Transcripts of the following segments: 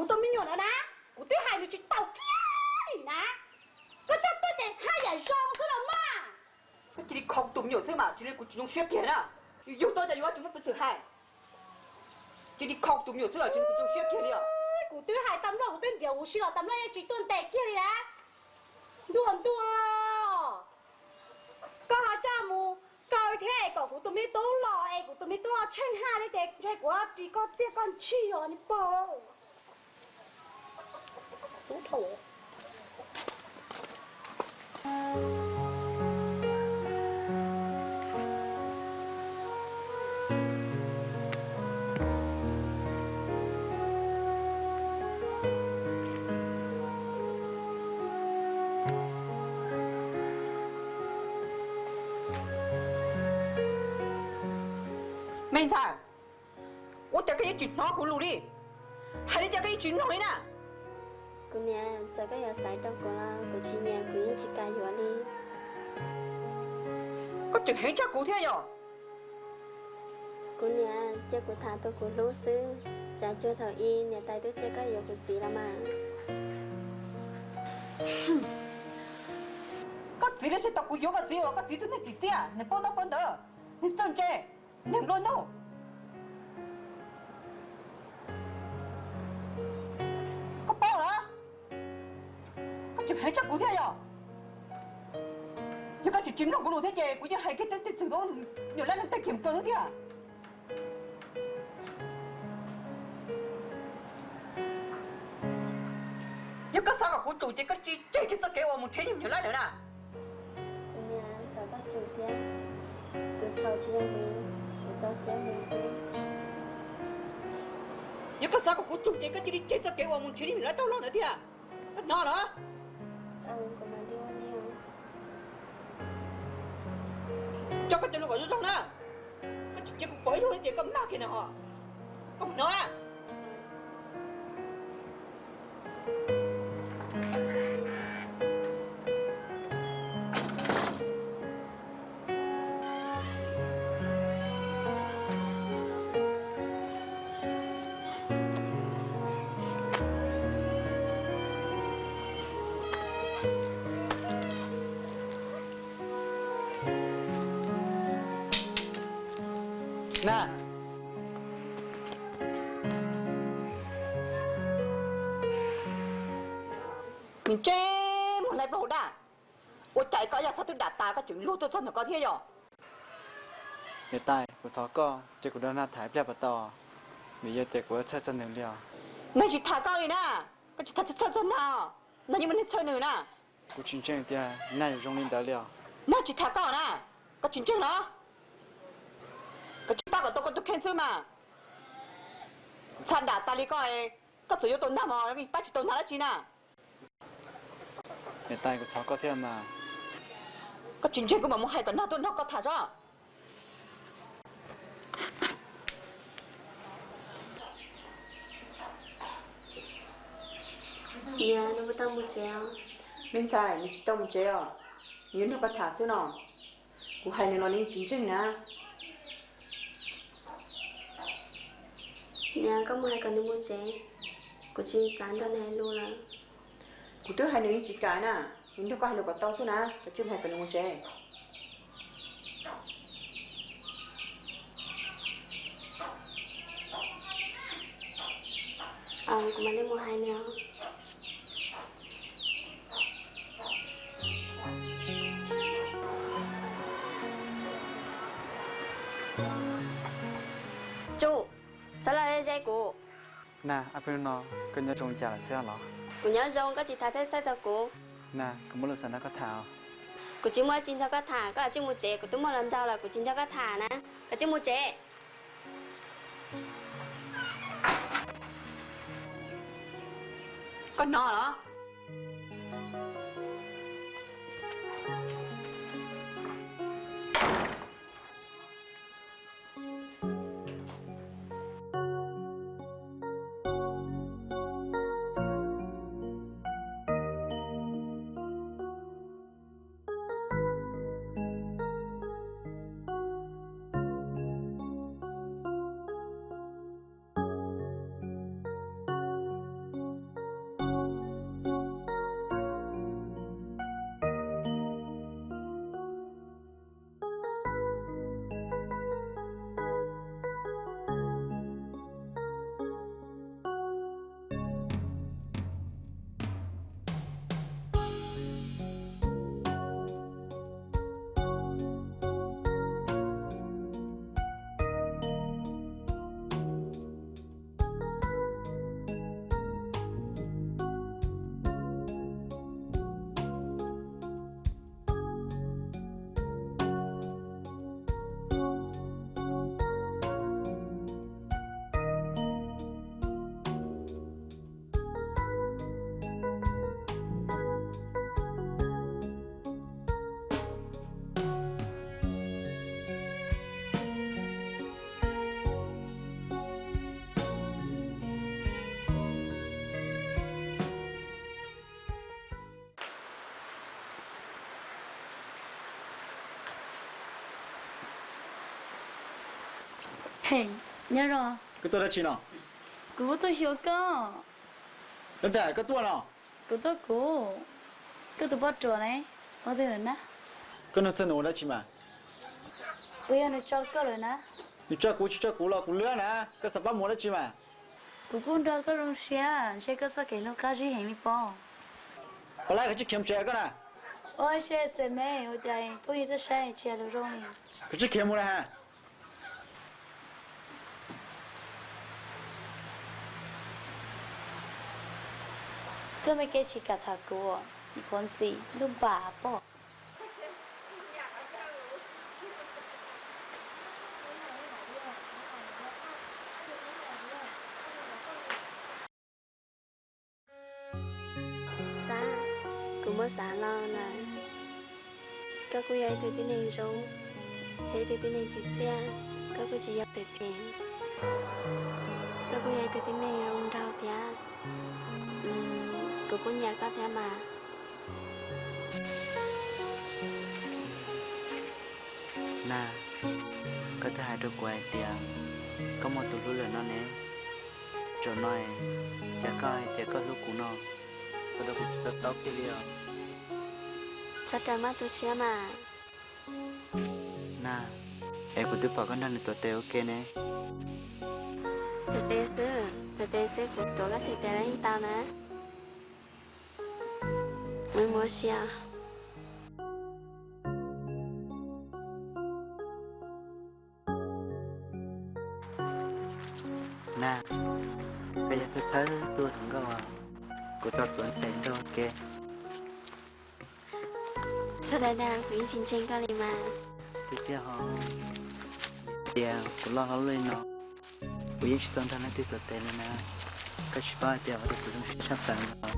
กูต้องมีอยู่แล้วนะกูต้องหายในจิตเต่าเกี้ยนะก็จะตัวเด็กให้ใหญ่รองซะละมาก็จะได้ของตุ่มอยู่ใช่ไหมจะได้กูจะต้องเชื่อเกียร์นะอยู่ตัวแต่อยู่ว่าจะไม่เป็นสื่อให้จะได้ของตุ่มอยู่ใช่ไหมจะได้กูจะต้องเชื่อเกียร์เนี่ยกูต้องหายตำรวจกูต้องเดี๋ยวกูเชื่อตำรวจยังจีตัวเด็กเกี้ยเลยนะด่วนตัวก็หาจ้ามูก้าวเท่ก็กูตัวไม่ต้องรอเองกูตัวไม่ต้องเอาเช่นห้าได้เด็กใช่กูว่าดีก็เตี้ยก้อนชี้อ่ะนี่โป้รู้ถูกไม่ใช่我这个一群脑壳努力，还得这个一群脑呢。姑娘，这个要晒到过了，过去年可以去干药哩。我真很吃骨头哟。姑娘，这个他都过路丝，在做头一年带都这个有个事了嘛。个字那些到古有个字哦，个字都能记字啊，你报到报到，你真正，你乱弄。个报了，我真很吃骨头哟。有个就จิ้มน้องกูรู้ที่เจกูจะให้แค่ตั้งแต่ถึงต้องอยู่แล้วนั่งแต่เข็มตัวที่อ่ะ有个啥个กู做这个这个给我们天天有来的啦。姑娘，到个酒店，都吵起来哩，我找些没事。有个啥个กู做这个这个给我们天天有来到老的的啊，哪了？啊，我干嘛的我呢？cho cái chân nó gọi cho nó cái chỉ có bấy thôi thì cầm nát kia nè họ không nói à nè mình chê một lại bầu đã ôi chạy có nhà sao tôi đặt ta có chừng lúa tôi cho nó có thế rồi เดี๋ยวตายกูท้อก็เจ้ากูโดนหน้าถ่ายเปรียบต่อมีเยอะแต่กูเชิดเสนอเดียว mày chỉ thả cao đi nè có chỉ thả chân nào nó như mình chơi nữa nè กูชิงเจ้าเดียวน่าอยู่ตรงนี้เดียวเดียว nó chỉ thả cao nè có chính chân đó có chỉ ba cái tôi khen sư mà chăn đã ta đi coi có chỉ có tôi nằm mà mình bắt chỉ tôi nằm là gì nè เดี๋ยวตายกูท้อก็เที่ยวมา có chính chân của mà muốn hay còn nào tôi nó có thả cho Nhà nó bắt đầu một chéo. mình xài mình chỉ tao một chế à nếu nó có thả xíu nào của hai này nó đi chính chân nè Nhà có một hai con đi một chế. Cô chỉ dán đó này luôn là. của đứa hai này chỉ trái nè nếu nó có hai nó có tao xíu nè cái chân hai cần một chế Cô mà đi một hai nè. Chú, sao lại dây cô? น่าอาเพื่อนนอก็จะจงจ่าละเสียหรอ Cô nhớ rồi có chỉ thả sai sai cho cô. น่าก็ไม่รู้สันนักก็ท้า Cô chỉ mua chín cho cái thả, có chỉ một chế, cô tôi mua lần đầu là cô chín cho cái thả nè. Có chỉ một chế. con nó đó Hey, nhớ rồi. Cái tôi đã chỉ nào. Cô tôi hiểu cơ. Đến tại cái tôi nào. Cô tôi cô. Cô tôi bắt trò này. Có thể rồi nè. Cái nó chân nó đã chỉ mà. Bây giờ nó cho cơ rồi nè. Như cho cô là cô lứa nè. Cái sắp mua đã chỉ mà. Cô cũng đâu có rong xe có sao cái lúc cá gì hay mi bỏ. Có lại cái chiếc kiếm xe cái nè. Ôi xe xe mẹ, ôi trời, bây giờ xe xe được rồi. Cái chiếc kiếm mua này ha. Sao mấy cái chỉ cả thà cô, con gì, lúc bà bỏ. Sa, cũng mới xả lo nè. Các cô ấy từ bên này rồi, thấy từ bên này thì xe, các cô chỉ dập về phía. Các cô ấy từ bên này rồi rau thιά. Cô cũng nhà có thιά mà. Nè, cái thứ hai được quay tiền. Có một tụi là nó nè. Rồi nói, chả có lúc của nó. Tôi đã cũng rất tốt cái điều. Sao trời mắt tôi xe mà. Nè, em cũng tự bảo con đang được tốt ok nè. Từ tế sẽ của tôi có sẽ tế lên tao nè. Mới mua xe. Nè, bây giờ tôi thấy tôi thằng câu à. Của tôi vẫn đánh đâu ok. Sao đây đang quý chính tranh có lì mà. Thì kia họ tiền của lo lên nó của những chuyện thằng này tiếp tục tên nè cái chuyện ba tiền ở đây cũng sắp tới rồi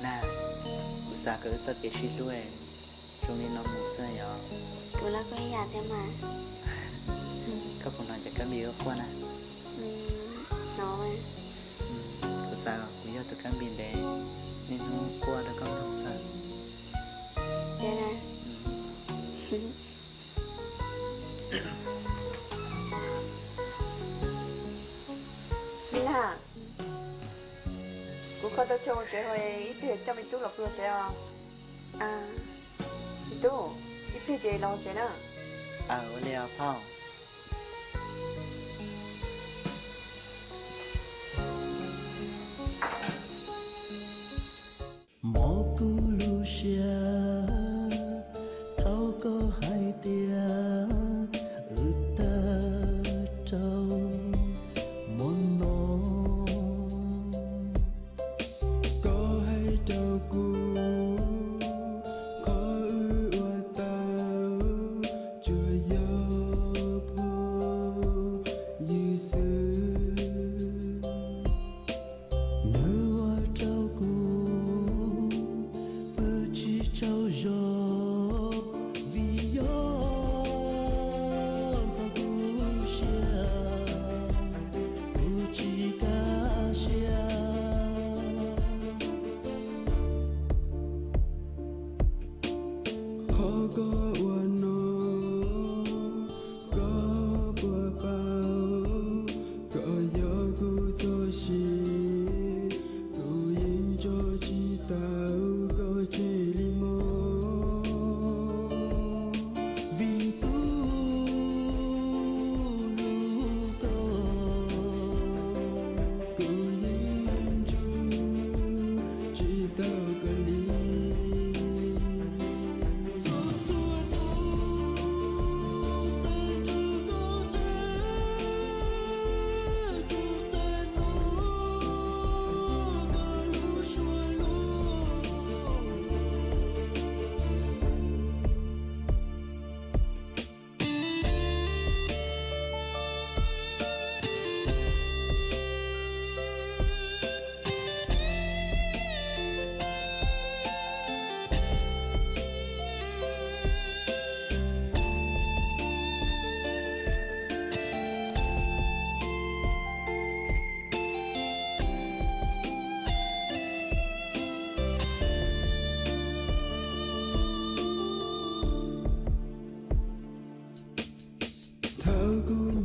nè của sao cứ rất cái chuyện đuôi chúng nên nó muốn sao nhở Cô là cô ấy nhà thế mà. các con nói cho các điều qua nè Nói. của sao của giờ tôi cán biển để nên nó qua được con không sao Thế nè. Mila, cô có cho chơi hồi ít thì cho mình chút lọc luôn chơi à? À. Itu, ít thì chơi lâu chơi nữa. ở leo phong Mokulusia thâu có hai tia ta trâu môn nó có hai trâu cu có ư oa tao chưa gió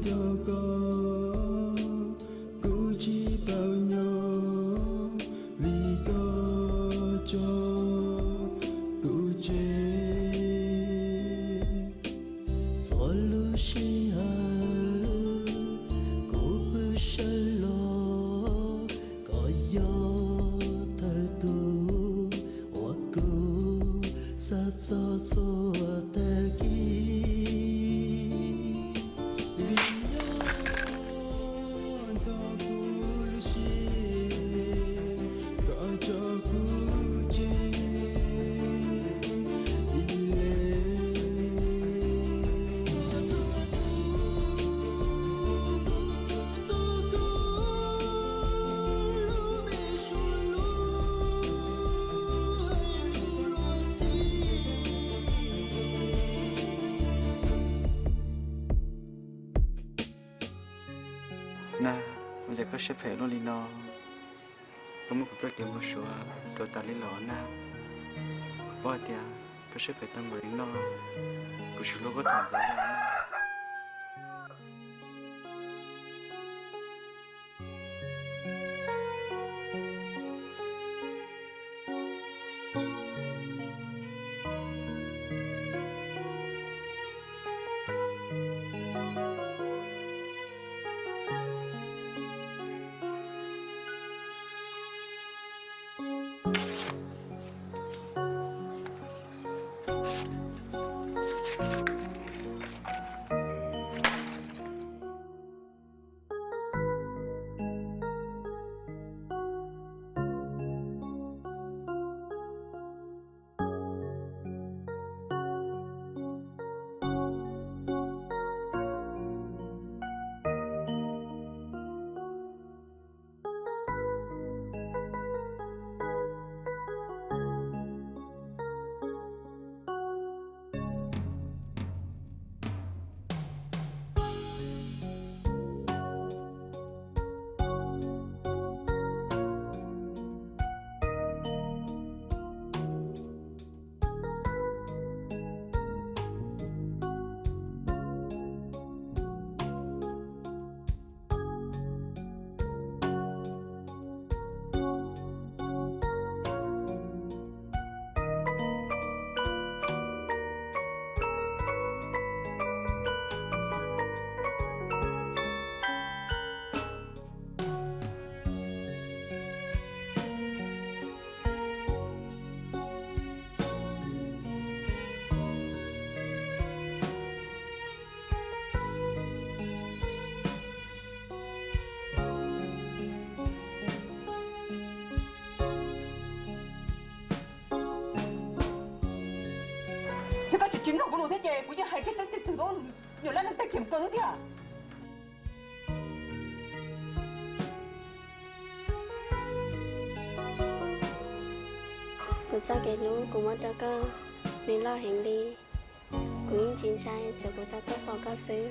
cho con cứ chỉ bao nhiêu vì có cho cứ chế for Lucia cô bư sơ lo có gió thời tu hoặc cô sa sa sa ta kia vì cho cô Lucia có cho cô chế na bây giờ có xếp hệ luôn đi nó lúc mà tôi kiếm một số đồ tài lý lọ na bao tiền có xếp hệ tăng bởi nó có số lúc có thằng giá na thế có chuyện chính nào của nó thế chị cũng như hay cái tên từ đó nhiều lần nó kiểm cơ thế à cô cha cái lũ cũng mất có nên lo hành đi cũng những chiến trai cho cô ta tốt vào cao xứ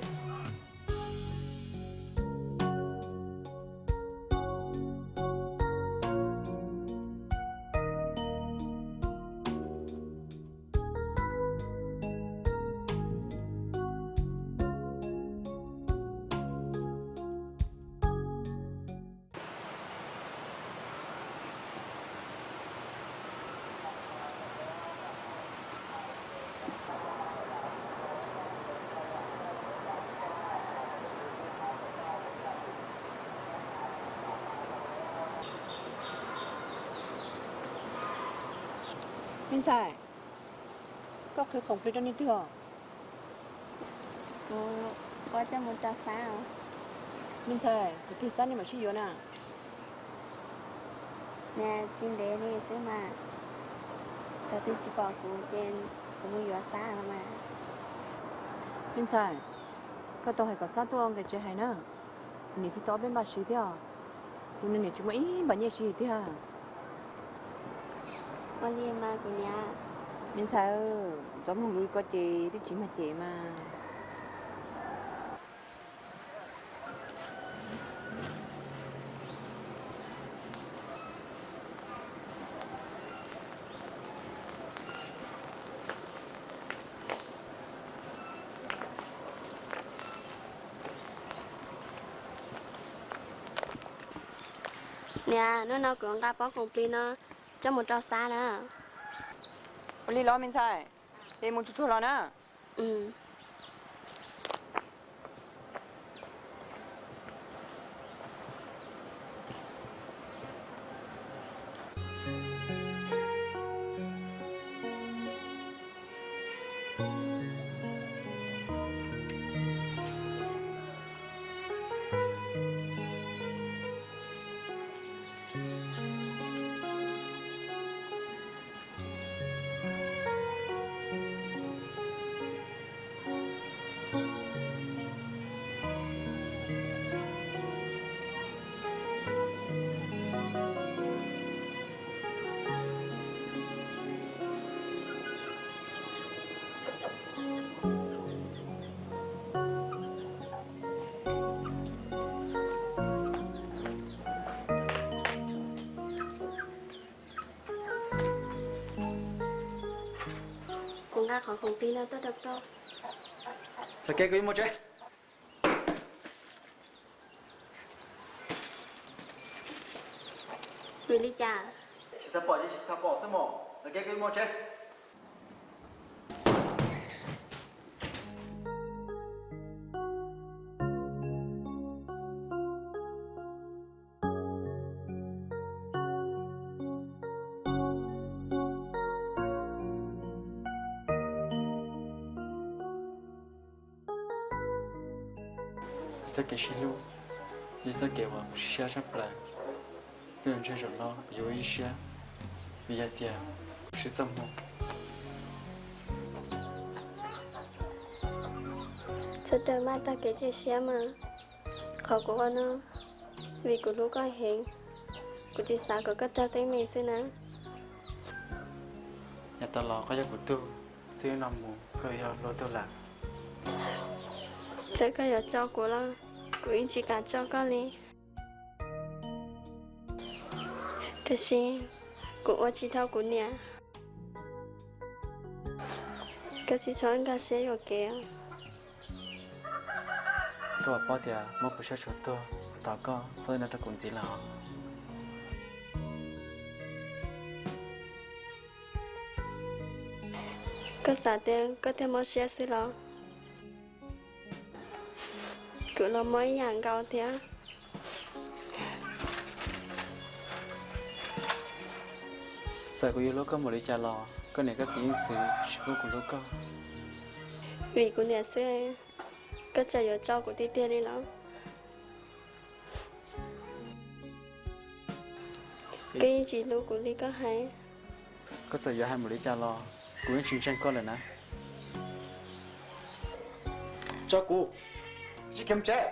Minh Sài có cái không biết cho nên chưa cô có cho một trò sao Minh Sài thì sao nhưng mà chỉ yếu nè nè chín đế đi xứ mà tao tôi chỉ bảo cô trên cũng muốn yếu xa lắm mà Minh Sài có tao hay có sát tôi ông để chơi hay nữa nè thì tao bên bà xí thế à tụi nên chúng mấy bà nhẹ xí thế à con đi mà của nhà Minh Sài ơi giống một đứa có chị thì chỉ mà chị mà nè nó nào cũng gặp bó cùng pin nó cho một trò xa nữa 我哩老明菜，你莫出错了呢。 ừ คุณค่าของคุณพี่นะตัวดอก จะแก้กุยหมดเจ้ วิลิจ่า สปอร์ตจะสปอร์ตสมองจะแก้กุยหมดเจ้ 这个是路，也是给我写上来。个人这种呢，有一些，有一点是怎么？ จะเจอมาตาเกจิเชียมาเขาก็ว่าเนาะวิกูรู้ก็เห็นกูจิสาก็เจ้าเต็มมีสินะ อย่าตลอดก็จะกุตูซื้อนมหมูก็อย่ารถตัวหลัก 这个有照顾了กู一起敢照顾你但是กูว่า知道กูเนี่ยก็จะชวนกันเสียอยู่แก ตัวป้าเดียมันผู้ชายชุดตัวต่อก็ซอยนัดกุนจีหล่อ ก็สาเดียก็เทมอเชียสิหรอกูเราไม่อย่างเก่าเทีย ใส่กุยลูกก็หมดเลยจะรอก็เนี่ยก็สีสีชิบุกุลูกก็ vìกูเนี่ยเสียก็จะอยู่เจ้ากูที่เตี้ยนี่แล้วก็ยิ่งจีลูกกูนี่ก็หาย ก็จะอยู่ให้หมดเลยจะรอกูยังชิงเช่นก็เลยนะเจ้ากูชิคเข้มเจ้ ก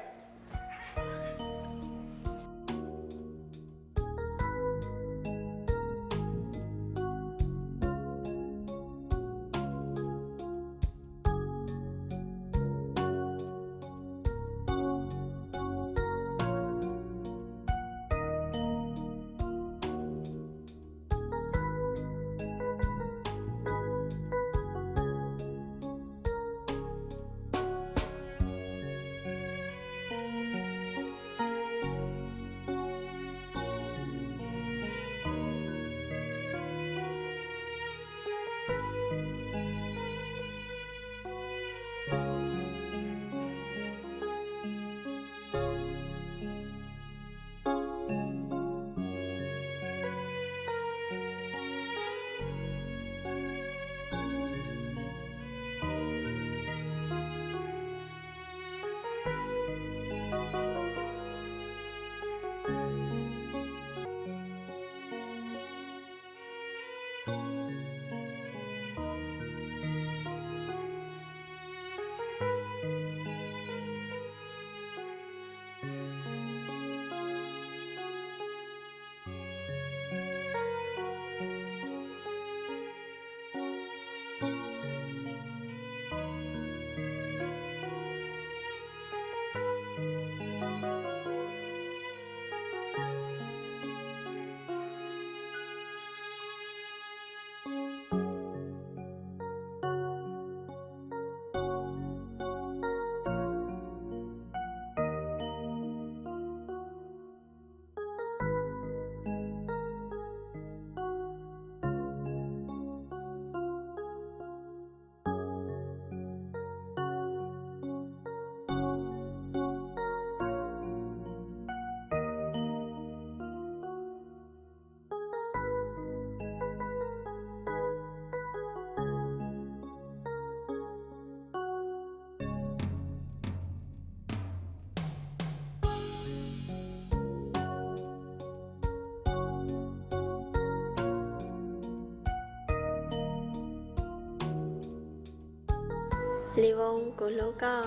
Lý vong của lũ có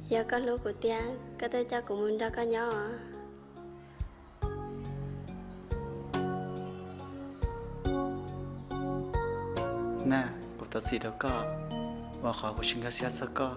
giờ có lũ của tia có thể cho của mình ra có nhỏ à nè của tao xì đó có và khó của chúng ta sẽ sao có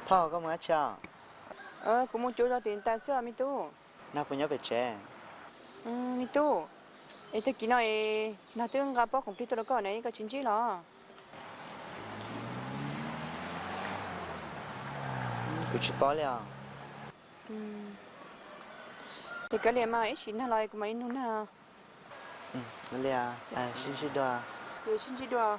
พ่อก็มาchào cũng muốn chỗ ra tiền ta xưa mi tu nào cũng nhớ về trẻ mi tu ấy thế kỹ nói nào tôi gặp bác công ty tôi có này cái chính trị lo cũng chỉ bỏ liền thì cái này mà ấy xin là lại của mấy nữa nè nó liền xin xin đùa rồi chính trị đùa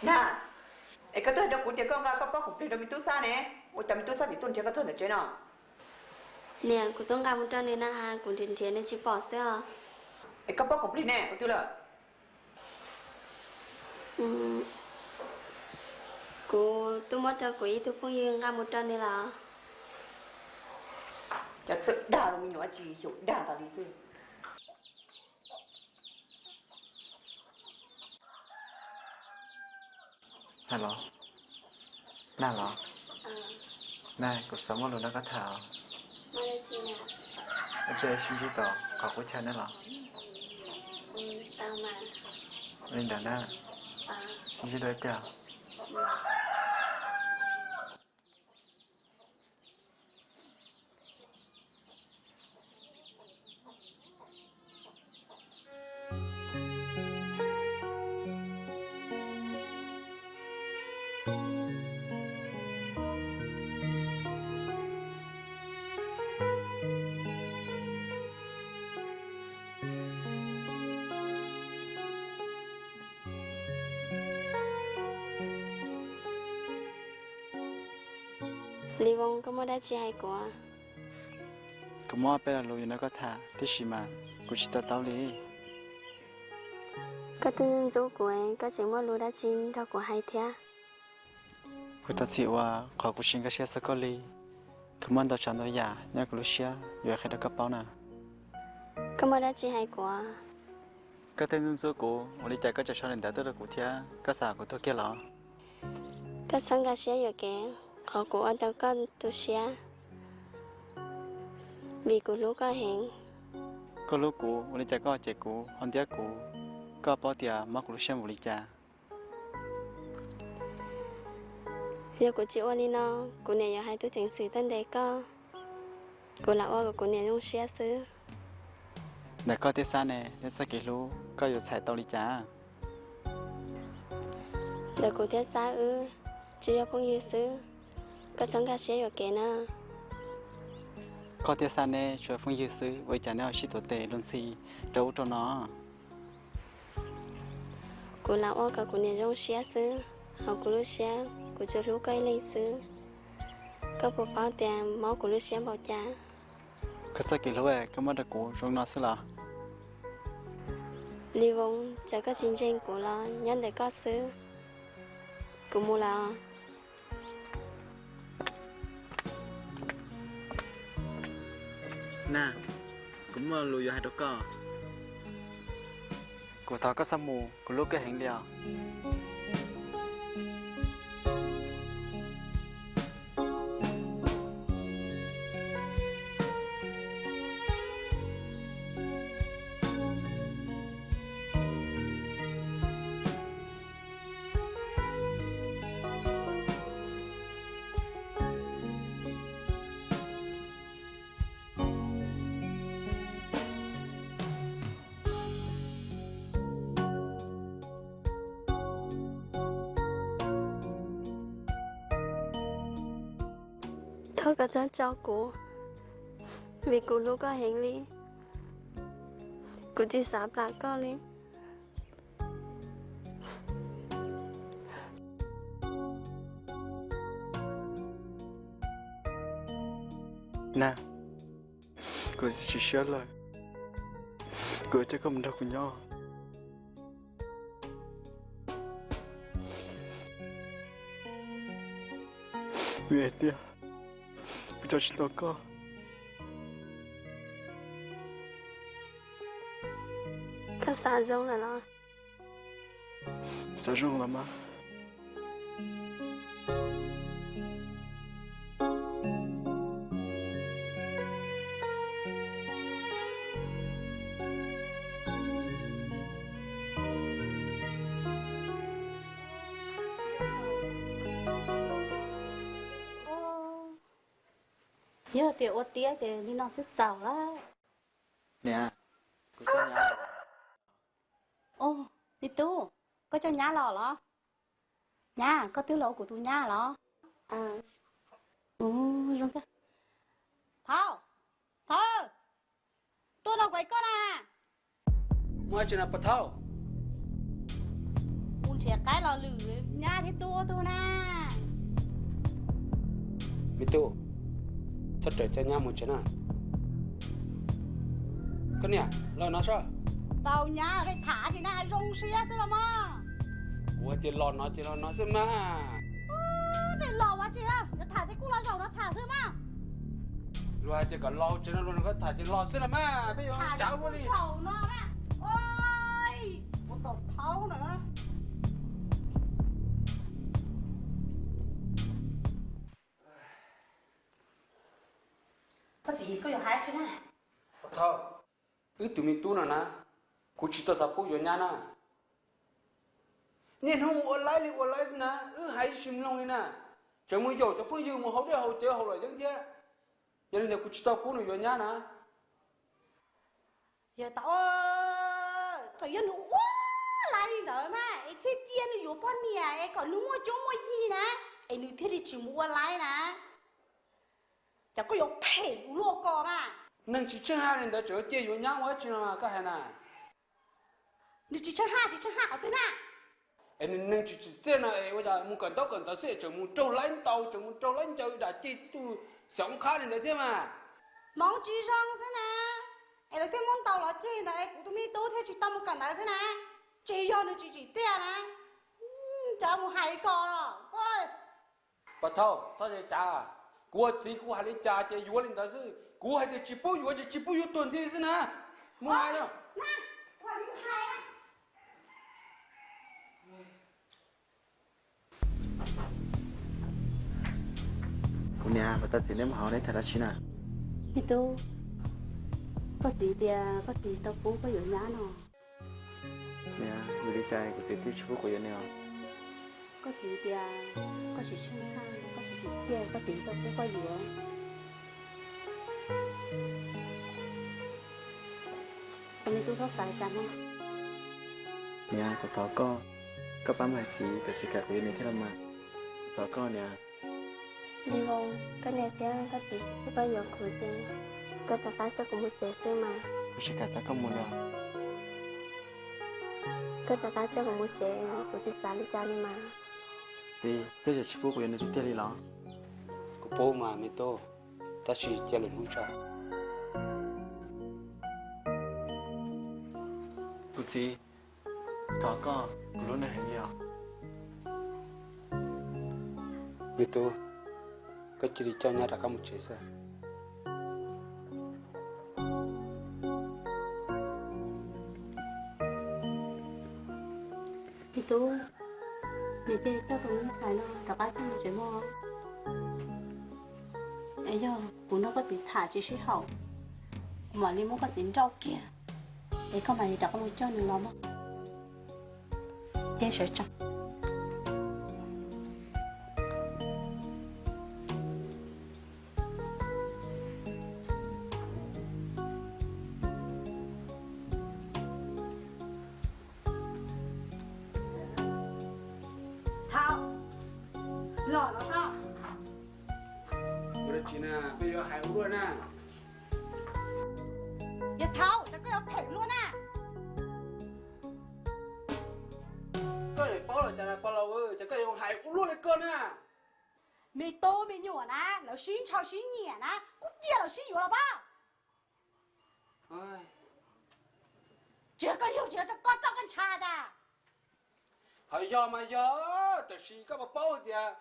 nè ấy cái tôi đọc cuốn tiếng con ga có bác không được mi tu sa nè ôi chả mi tu sa thì tuân chơi cái thôi là chơi nào nè của tôi gặp một trò này là hàng của thiên thiên nên chỉ bỏ xe à ấy các bác không được nè của tôi là của tôi mất cho quỹ tôi không yên gặp một trò này là chắc sự đà là mình nhỏ chỉ hiểu đà vào lý gì hello nào lo này cuộc sống của nó có thảo mà là chị nè em bé xin chỉ tỏ có của cha nữa lo tao mà linh đàn na xin chỉ đôi bèo Lý vong có mua đá chi hay của cũng mua bé là lùi nó có thả tí xí mà cũng chỉ tao tao đi có tin dấu của em có chuyện mua lúa đã chín đâu của hai thia cô ta chịu à khó cô xin cái xe sơ có ly cứ mong tao chọn tao giả nhớ cô lúc xe vừa khai được cấp báo nè có mua đã chín hai của cái tên số cô我理解個就上年代都係古天，個啥個都見了。có sang cái xe rồi kìa họ của anh đâu có tu xe vì của lúa có hẹn Có lúc cô,我理解個姐cô, hôm dia cô, có bao tiền mà cô xem 我理解。 giờ của chị Oanh nó của này giờ hai tôi chỉnh sự tên đề có của lão Oanh của này用xe xứ Này có thế sao nè, nếu sao kỹ lu, có yêu xài tao 理解。 đời của thế xa ư chỉ có phong như xứ có sang cái xe rồi kìa nó Có thế sao nè, cho phong yêu sư, với chả nào chỉ tổ tệ luôn xì, đâu cho nó. của lão Oanh của này用xe xứ họ của lúc xe của cho lúc cây lên xứ có bộ bao tiền máu của lúc xe bảo trả Có sao kỹ lu có mất được cô, trong nó xứ là. Lý vong chỉ có chiến tranh của nó nhân để có xứ của mua là Nè, cũng mà lùi hai đứa có. Cô thọ có sao mù, cô lúc cái hành liao. thôi có chân cho cô vì cô lúc có hành lý cô chỉ sắp lại có lý Nè, cô chỉ share lời. Cô chắc không đâu của nhau. Mẹ tia, bây giờ chỉ tao có. có xa giống là nó Sao rung lắm á? giờ thì ô tía thì đi nó sẽ giàu đó. Nè, cô có nhà. Ô đi tu có cho nhà lò đó nhà có tứ lỗ của tu nhà đó à rồi cái thao thao tôi đâu quậy con à mua chuyện apa tahu? muốn trẻ cái lò lử nhà thì tu na Itu, saya cakap nyamu macam mana? Kan ya, lo nasa? tàu nhà phải thả thì na rong xe chứ là mà Gua ti lo nasa semua. phải lò quá chị à thả thì cũng là dầu nó thả thôi mà Lo aja kalau lo macam mana lo nak tak jadi lo semua. Bây giờ thả cháu thì đi. cũng dầu nó mà ôi một tổ thấu nữa có gì có hai chứ nè Apa tahu? Itu mitu nana. Ku cerita siapa yo nyana. Nên không online na, hay sim long ni na. Chẳng muốn dầu cho phương dư mà hậu để hậu tiêu hậu lại chẳng chứ. Cho nên là ku cerita ku nó yo nyana. giờ tao tao yên quá lại đi đợi mà ấy thế tiền nó yếu bao nhiêu ấy còn mua chỗ mua gì nè ấy nữ thế thì chỉ mua lại nè chẳng có yếu pay lúa cò mà Nâng chỉ chân hai lần đó trở tiền yo nyana quá chứ mà cái này nè. nữ chỉ chân hai ở tôi nè Anh nâng chỉ tiền này bây giờ muốn cần đó sẽ chờ muốn trâu lãnh tàu chờ muốn trâu lãnh chơi đã chi tu sống khá lên đấy thế mà. mong chỉ rong thế nè ấy là thế món tàu là chơi nè ấy cũng tôi mi tôi thế chỉ tao một cần đấy thế nè 这样的这样呢？咱们还搞了，喂，不头，他在家，我自己还得家这月领导是，我还得几包月，这几包月短的是呢，没来了。那我你还啊？姑娘，我到这里好，你睇得起呢？你都，có gì thì có gì tao cũng cóอยู่nhá nó. Nè, người đi chơi của sĩ tí chú của nè. Có gì thì có gì sinh khang, có gì thì chơi, có gì tao cũng cóอยู่. Còn mình tôi có xài chắn không? Nè, của tao có bám hai chị của sĩ cả của này thế mà. Tao có nè. đi không cái này thì có gì cũng có nhiều cửa tiền có tất cả cho cũng một chế thôi mà Của sĩ cả ta có một nè. có tất cả cho cũng một chế của chị sáng đi cha đi mà Gì, bây giờ chú của này đi chơi đi lắm. Cô bố mà mẹ tôi, ta chỉ chơi lên hút trà. Của sĩ, tao có của lúc này hình như à? Mẹ tôi, cái chỉ đi chơi nhà ra cả một chế sao? Thì tôi, để chơi cho tụi mình xài nó, cả ba trong một chế mò. Ấy giờ, của nó có gì thả chỉ sĩ hậu, mà đi mua có gì rau kìa. Để con mày đặt con cho nữa lắm. Chơi sợ chặt. Lọ nó sao? Bây giờ hai uống luôn nè. Giờ thao, tao có phải luôn à? Cái này bao là chả là bao lâu ơi, chả cái này hai uống luôn này cơ nè. Mày tô mày nhỏ nè, nó xin chào xin nhẹ nè, cũng chia nó xin nhiều là bao? Ôi, Chưa có hiểu chưa, tao có tao con cha ra. hay giờ mà giờ, tao xin các bà bao thì à,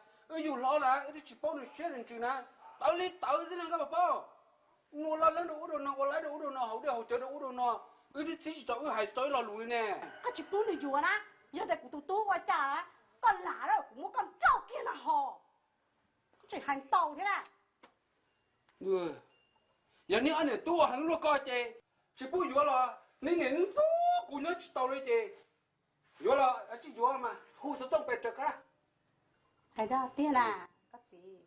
dù lo là, chỉ bao được xe lên chừng nè, tao lấy tao thế nào các bà bao, ngồi lo lên đồ nó, ngồi lấy đồ nó, hậu đeo hậu chờ đồ nó, đi chỉ tao hay tới lo lùi nè. Có chỉ bốn người vừa nè, giờ đây của tụi qua cha nè, con lá đó cũng muốn con trâu kia là hò, chỉ hành tàu thế này. Ừ, giờ nếu anh này tôi hành luôn coi chị, chỉ bố vừa là, nên nên số của nhớ chỉ tàu đấy chị, vừa là chỉ vừa mà, khu sẽ tông bẹt trực á. Hay đó, tiền à, có gì?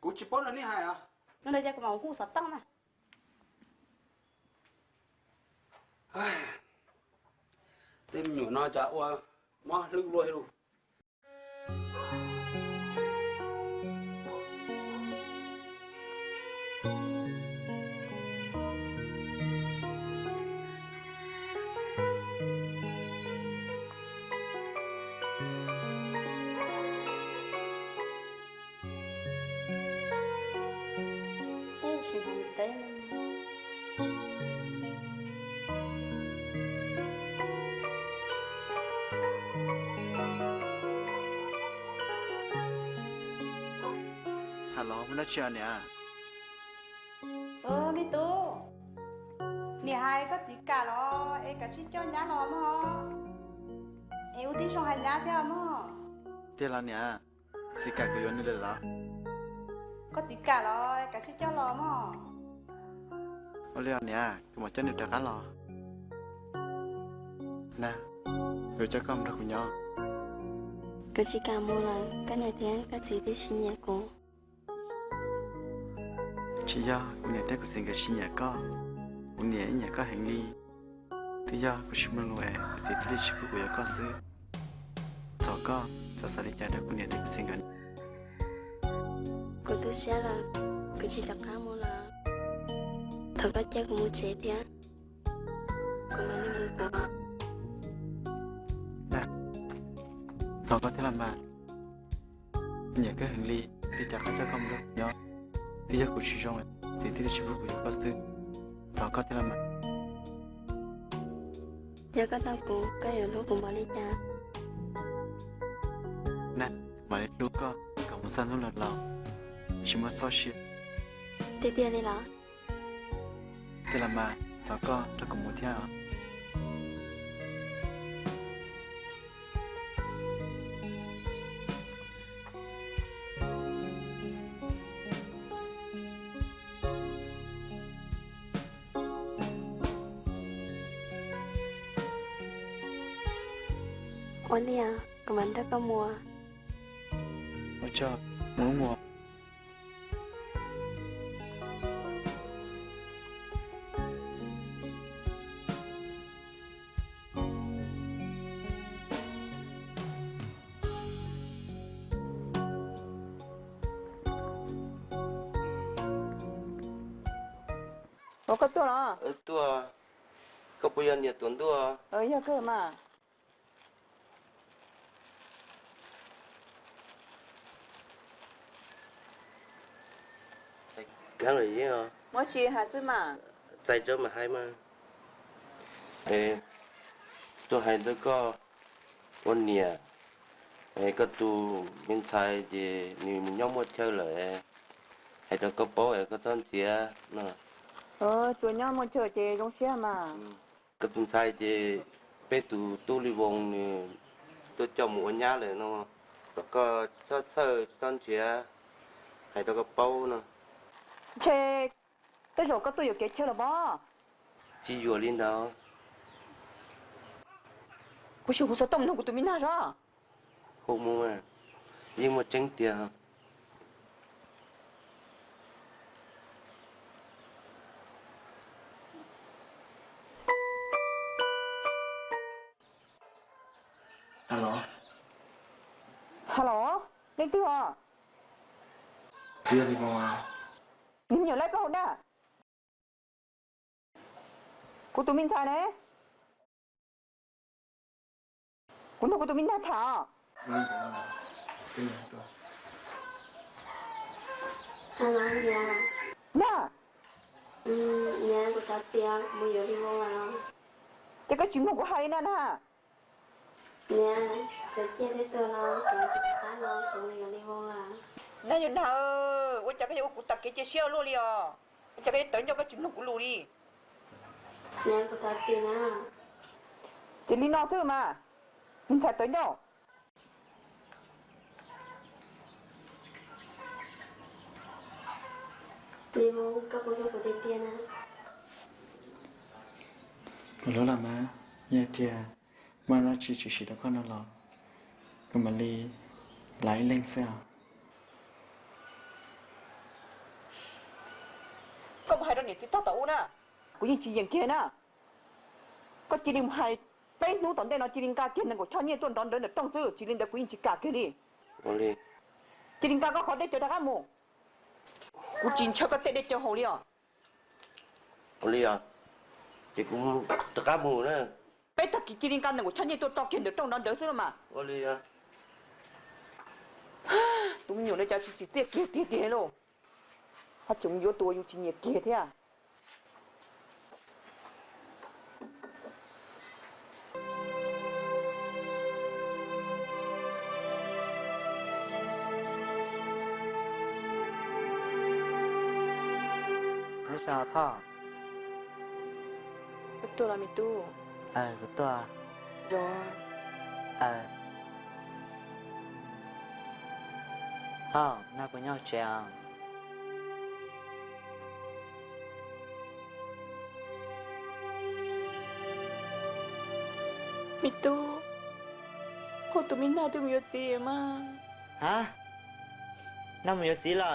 Cô chỉ bao là ní hài à? Nó đây cho cái màu khu sọt tông này. Tên nhỏ nó chả qua, mà lưng lôi luôn. Cái chuyện hành tế này. Hello, mình nói chuyện nè. Mi tú. Nè hai có gì cả lo, em cả chỉ cho nhá lo mà. Em đi xong hai nhá theo mà. Thế là nè, sĩ cả của này là Có gì cả lo, em cả chỉ cho lo mà. Ô liều nè, cái một chân được cá lò. Nè, rồi cho con ra của nhau. cứ chỉ cả mua là cái này thì có gì thì xin nhẹ cô Chỉ do của nhà tết của sinh cái sinh nhà có, của nhà có hành ly. Thì do của sinh mừng lệ, của sĩ thích chụp của nhà có xứ. Sau có, sau sau đi chơi được của nhà tết của sinh cái. cô tôi sẽ là cứ chỉ đặt cá mua là thật có chắc cũng mua chế thì á còn mà đi mua của Nè, sau có thể làm mà. Nhà cái hành ly, thì chắc cho con được nhau. Thì do của sinh rồi, sĩ thích chụp của nhà có xứ. Sau có thể làm mà. giờ có tao cũng cái ở lúc cũng bỏ đi cha nè mà đến lúc có cả một san lúc là lò chỉ mới so shit tiếp theo đi là thế là mà tao có cho cùng một theo ổn đi à còn mình đã có mua một cho muốn mua có tôi đó tua có bây giờ nhiệt tuần tua giờ cơ mà cái này gì hả mỗi chị hạt chứ mà tại cho mà hay mà tôi hay tôi có con nhiệt cái tu mình xài thì mình nhóm một chơi lại hay tôi có bố hay có thân chia nè chúa nhau một chờ chị trong xe mà cái tu xài thì bé tu đi vòng thì tôi cho một nhà lại nó có sơ thân chia hay tôi có bố nè chị tới rồi có tôi有cái chơi là bó chỉ vừa lên đó不是胡说动动我对面那着 không mua mà nhưng mà tránh tiền hả alo hello lên tư à chưa đi qua nhìn nhiều lại bao nè của tụi mình sai đấy của nó của tụi mình đã thả đi qua cái này tôi alo nhà nè nhà của tao tiền bây giờ đi vô vào cái chuyện của hai nè nè nhà sẽ chia với tôi lo còn chỉ cá lo còn bây giờ đi vô là nè giờ nào tôi chắc cái của tập cái chia luôn đi à chắc cái tới cho cái chuyện của lù đi nhà của tao tiền à thì đi nó xưa mà mình phải tới đâu đi vô các cô cho của tiền à một lúc làm má nhà tiền mà nó chỉ đó con nó lọ còn mà đi lấy lên xe có một hai đứa này thì tao tao nè của những chị kia nè có chị linh hai bênนู้นตอนเด็กเราจีริงกาเกินหนึ่งกว่าชอบเนี่ยต้นตอนเดินเด็กต้องซื้อจีริงเด็กกูยิงจีกาเกินดิ con đi จีริงกาก็ขอได้เจอได้กันหมู่กูจีนเชื่อก็เตะได้เจอหัวเลยอ่ะ con đi à thì cũng tất cả mù nữa ไปตะกี้จีริงกาหนึ่งกว่าชอบเนี่ยตัวจอกเกินเด็กต้องนอนเดินซื้อมา con đi à ตุ้มอยู่ในใจจีเตี้ยเกี้ยโลถ้าจุ่มอยู่ตัวอยู่จีเนี่ยเกี้ยเท่า ไม่ชอบพ่อ ตัวเรามีตู้ ก็ตัว รอ พ่อน่ากูย่อเจียง มีตู้พอตัวมีหน้าตัวมีเสียมา ฮะน้ามันอยู่จีละ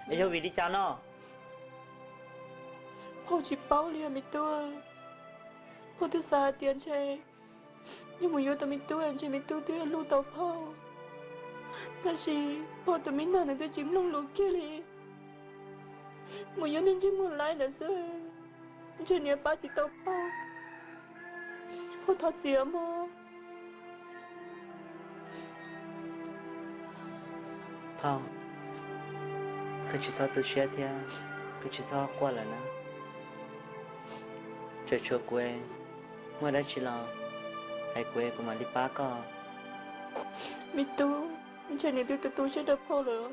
ไอ้เจ้าวิธีจานเนาะ พอชิเป้าเรียมีตัวพอตัวสาเตียนใช่ยังไม่อยู่ตัวมีตัวใช่มีตัวตัวลูกตัวพ่อแต่สิพอตัวมีหน้าในตัวจิ้มลงลูกเกลีไม่อยู่ในจิ้มมันไล่แต่เสือใช่เนี่ยป้าจิตตัวพ่อพอทัดเสียมา พ่อก็ชิซอตัวเชียเทียก็ชิซอกว่าแล้วนะจะชัวร์กูเอง mua đã chỉ lo hay quê của mà đi bá co mi tu chơi này tu sẽ đập phô rồi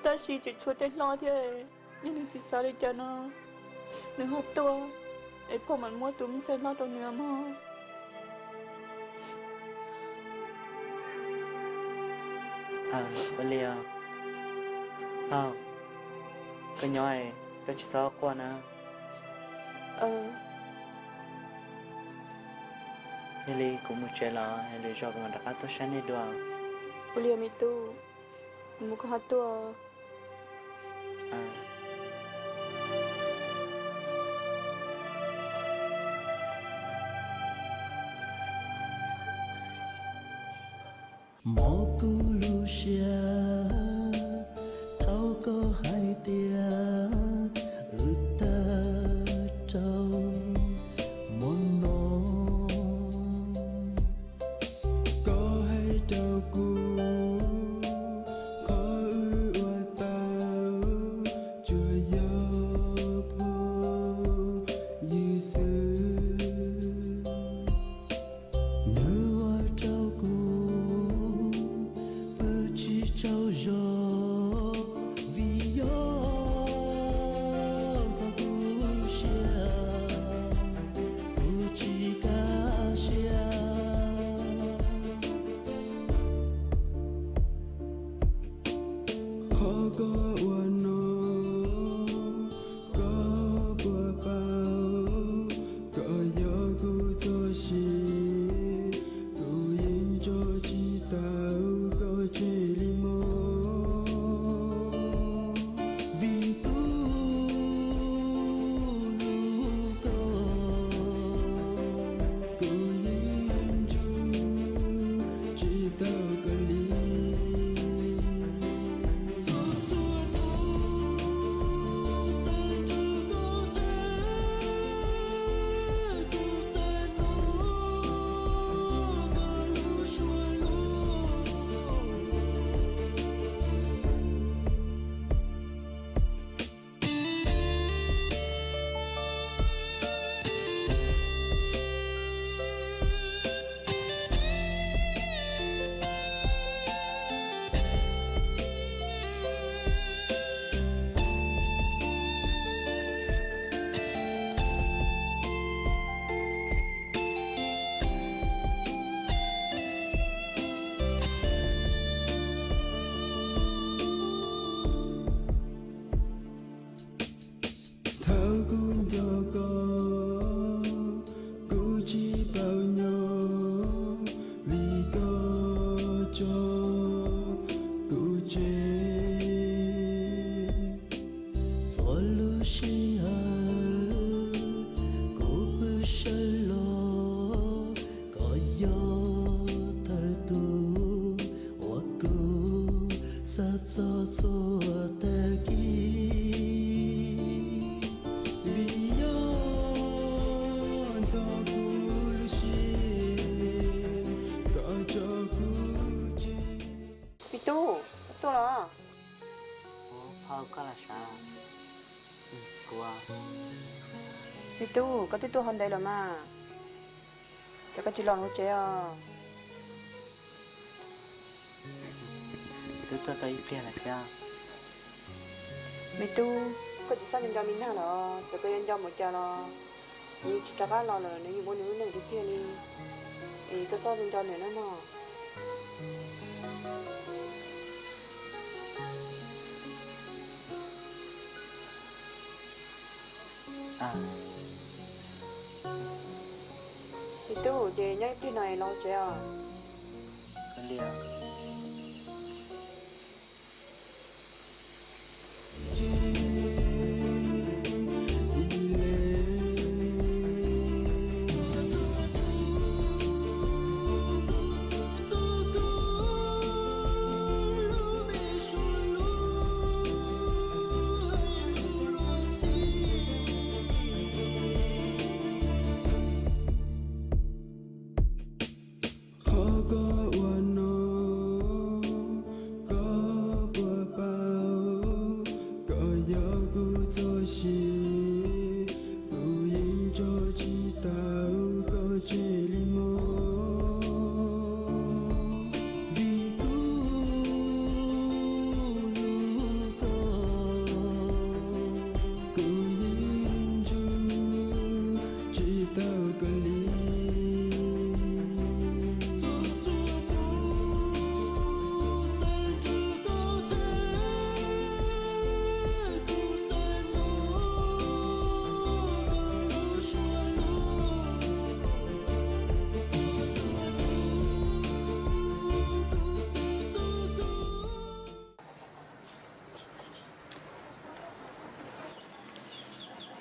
ta chỉ chua tay lo thế nhưng đừng chỉ sao để cho nó đừng hot tua ấy phô mình mua tụi mình sẽ lo đâu nữa mà bây giờ cái nhoi cái chỉ sao qua nè Heli cũng một chuyện là Heli cho cái mặt tôi sáng đi đùa bây giờ mi tu mua cái hot tua mô cú lu xia thâu có hai tia ta trâu môn nô có hai trâu cú có ua tao chưa gió phô như xưa nữ hoa trâu cú chỉ trao gió vì gió và cú xia cú chỉ ca xia khó có uốn nô có bờ bao có gió cú cho xì cú yên cho chỉ tao có chỉ li mô vì cú lu có cú yên chú chỉ tao cần đi thao cũng cho có cú chỉ bao nhiêu vì có cho cú chế for Lucia cú bư sơ lo có gió thời tu hoa cú sa sa sa ta ki tu lo phao có là sao của mi tu có tu hôm đây rồi mà cho cái chỉ lo hỗ trợ tôi tới kia là kia mi tu có chỉ sao nhân cho mình nào đó cho cái nhân cho một cha lo như chỉ cho cái lo là nếu như bố nữ này thì kia đi thì cái sao nhân cho này nó mà thì tu về nhảy cái này lo chưa cái liều khó có uốn nô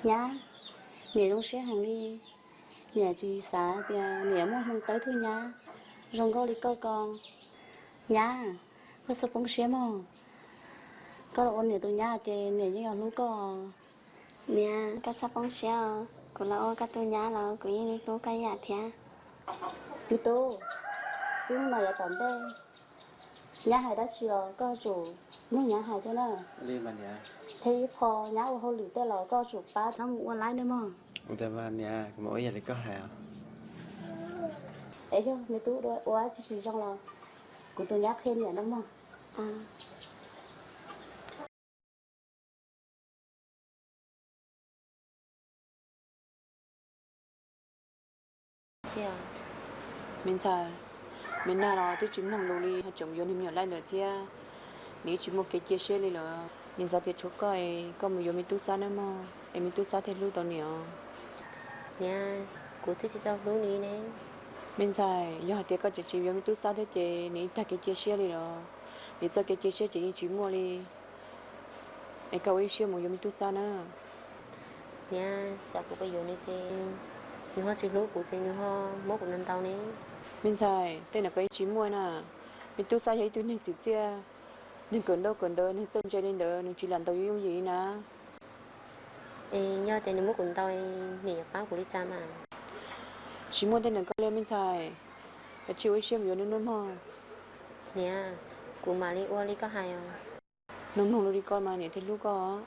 nhá nè đông xe hàng đi nhà chị xã thì nè mua không tới thôi nhá rong gói đi coi con nhá có số phong xe mà có là ôn nè tôi nhá chị nè như là lúc có mẹ các sắp bóng xéo của lão các tôi nhá lão của yên lúc cái nhà thế chú tô chứ mà là tận đây nhá hai đã chiều có chủ nó nhá hai thế nào liên mà nhà thì phò nhá ô hô lử tê là có chủ ba trong mua lái nữa mà ủa mà nhà mỗi giờ thì có hả ấy chứ mấy tú đó quá chỉ trong là của tôi nhá khen nhỉ đúng không chiều mình xài mình nào đó tôi chìm lòng lì họ chồng vô niệm nhỏ lại nữa thia nếu chỉ một cái chia sẻ đi là nên sao thì chỗ coi có một vô mình tu sa nữa mà em mình tu sa thì lưu tao nhiều mẹ của tôi chỉ tao lúc này nè mình xài giờ thì có chỉ vô mình tu sa thế chị nếu ta cái chia sẻ đi là nếu cho cái chia sẻ chỉ chỉ mua đi em câu ý xưa một vô mình tu sa nữa mẹ tao cũng bây giờ này chứ nhưng họ chỉ lúc của chị nhưng họ mất của năm tao nè mình xài tên là cái chỉ mua nè mình tu sa thấy tôi nên chỉ xe nên cần đâu nên chân chơi nên đỡ nên chỉ làm tao yêu gì nè nhớ tên mất của tao nè báo của đi cha mà chỉ mua tên là có lên mình xài cái chiều ấy xem vô nên nôn hoa nè của mà đi qua đi có hay không nôn nôn đi con mà nè thì lúc có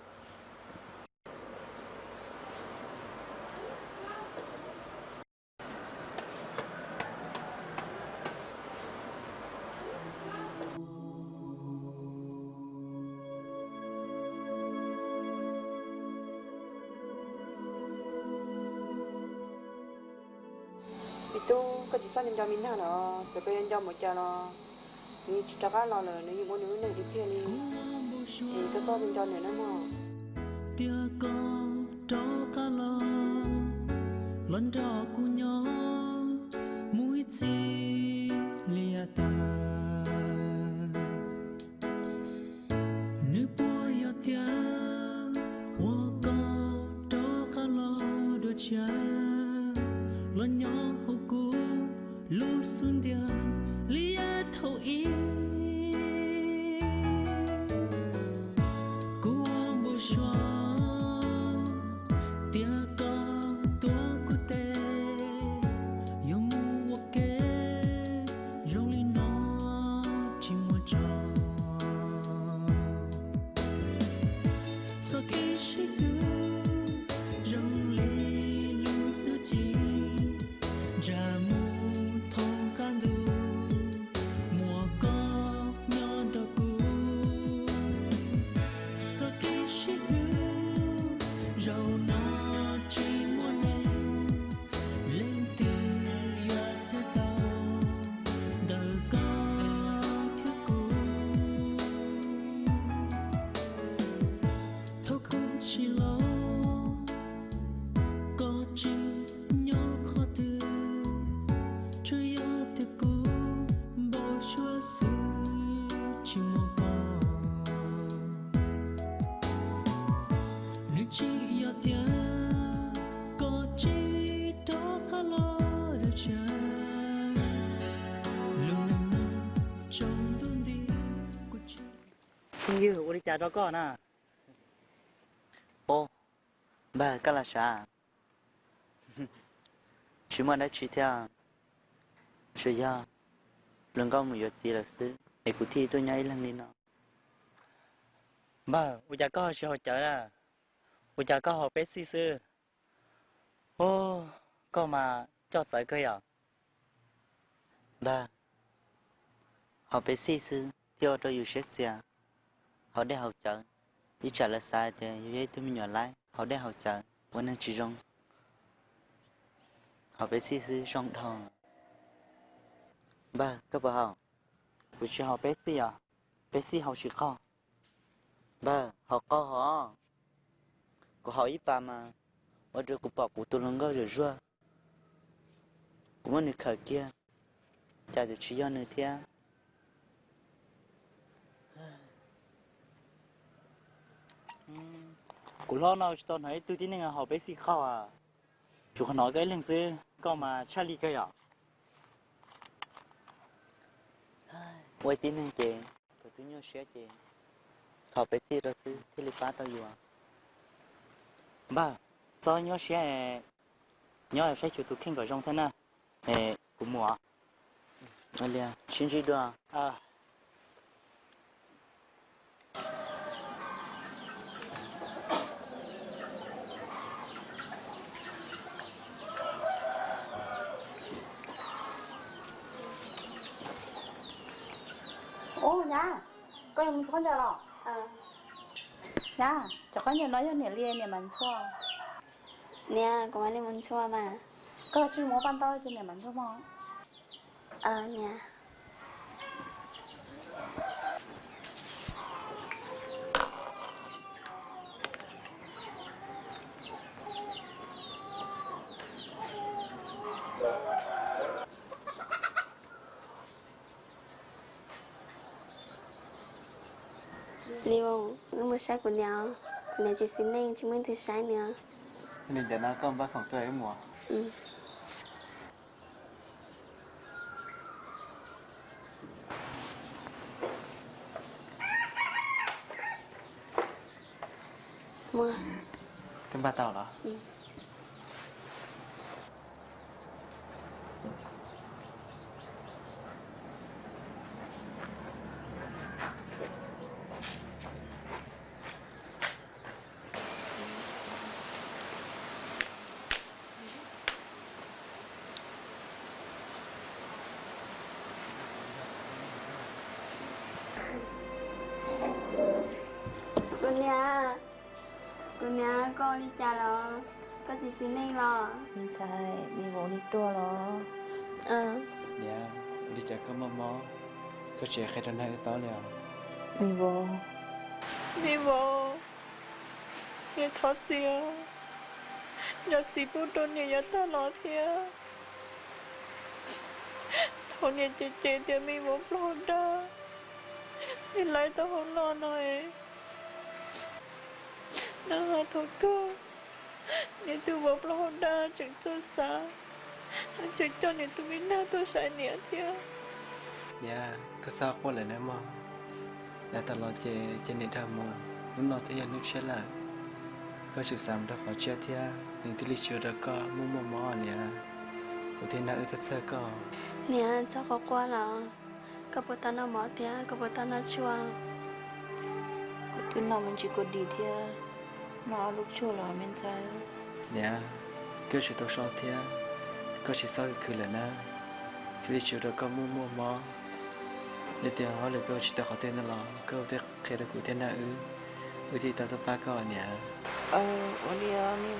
itu có chỉ sang cho mình nào nó sẽ có cho một cha nó như cho cá lo là nếu như muốn nếu đi kia đi thì có mình cho nữa nó mà tia có cho cá lo lần đó cu nhỏ mũi chi lia ta nữ bùa yo tia hoa có cho cá lo đôi cha lần nhỏ hồ cu lu xuân dia lia thâu in cu bồ xoa tia có tua cu tê yo mu wa ke rong li nó chỉ mua trò so ki shi du rong li lu nu chi ra mu thong can du mùa có nhỏ đỏ cu so ki shi du rau nó chỉ muốn lên từ yo cho tao đời có thiếu cu thôi cũng chỉ lo có chỉ nhỏ khó từ chưa yo từ cu bao chúa sự chỉ một con nếu chỉ yo tia có chỉ đó cả lo được cha luôn nằm trong đôi đi của cha như 우리 cha đó có nè ô bà cái là sao chỉ mà đã chỉ theo chỉ do lần con một gì là xứ để cụ thi tôi nhảy lần đi nó bà ủa cha có sẽ hỗ trợ à ủa cha có học bé xí xứ ô có mà cho sợi cơ à bà học bé xí xứ theo tôi yêu xét xia họ để hỗ trợ đi trả lời sai thì vậy tôi mình nhỏ lại họ để hỗ trợ vẫn đang chỉ rong họ bé xí xứ rong thòng bà các bà họ buổi chiều họ bé xí à bé xí họ chỉ khó bà họ có họ của họ ít bà mà ở đây của bỏ của tôi lần rồi rồi của mình được khởi kia cha thì chỉ do nữa thế กูรอเนาะตอนไหนตัวที่นึงเขาไปสีข้าวอยู่ขนมก็เรื่องซื้อก็มาชาลีก็อยากไว้ที่นึงเจตัวที่นี่เสียเจเขาไปสีเราซื้อที่ลิป้าตัวอยู่บ้าซอยนี่เสียนี่ใช้ชุดตัวเข่งกับจงท่านน่ะกูมัวมาเลี้ยชินจีด้วยô nhá có em muốn cho lọ nhá cho có nhiều nói cho nhiều liền nhiều mình xua เนี่ยก็มาเล่นมันชั่วมา có chỉ muốn ban đôi cho nhiều mình xua mong เนี่ย Liêu, nó mới sai của nhau, này chỉ xin nên chúng mình thì sai nữa. Nên để nó con bácของตัวเองหมัว Mua. Cái ba tàu đó Cô nhà con đi chả lo, có chỉ xin nên lo. ไม่ใช่มีโบนี่ตัวเหรอ เนี่ยดีใจก็มอก็เชียร์ใครทำให้เปล่าแล้ว มีโบอย่าทอดเสียอย่าสีปูตนอย่าตลอดเทียทนอย่าเจเดี๋ยวมีโบปลอดได้ไม่ไรต้องรอหน่อยนะฮะทุกคนเนี่ยตัวบอกเราได้จึงตัวสาจึงตอนเนี่ยตัวไม่น่าตัวใช้เนี่ยเทีย เนี่ยก็ทราบว่าเลยนะมอแต่ตลอดเจนิทามอนุ่นนอที่ยังนึกเชื่อละก็ศึกษามาขอเชื่อเทียหนึ่งที่ลิชูแล้วก็มุ่งมอเนี่ยอุทิศนาอุตสาก็ เนี่ยเจ้าก็กลัวเหรอก็ปวดตาหน้าหมอเทียก็ปวดตาหน้าชัว ทุนเรามันจีกดีเทียมาลูกชั่วเราไม่ใจ เนี่ยก็ชุดตัวชอบเทียก็ชิซ้อคือเลยนะที่ลิชูแล้วก็มุ่งมอเนี่ยเดี๋ยวเขาเลยก็ชิตขอเต้นนั่นหรอก็เด็กเคยได้คุยเต้นน่ะอุทิศตาตัวป้าก่อนเนี่ย วันนี้นี่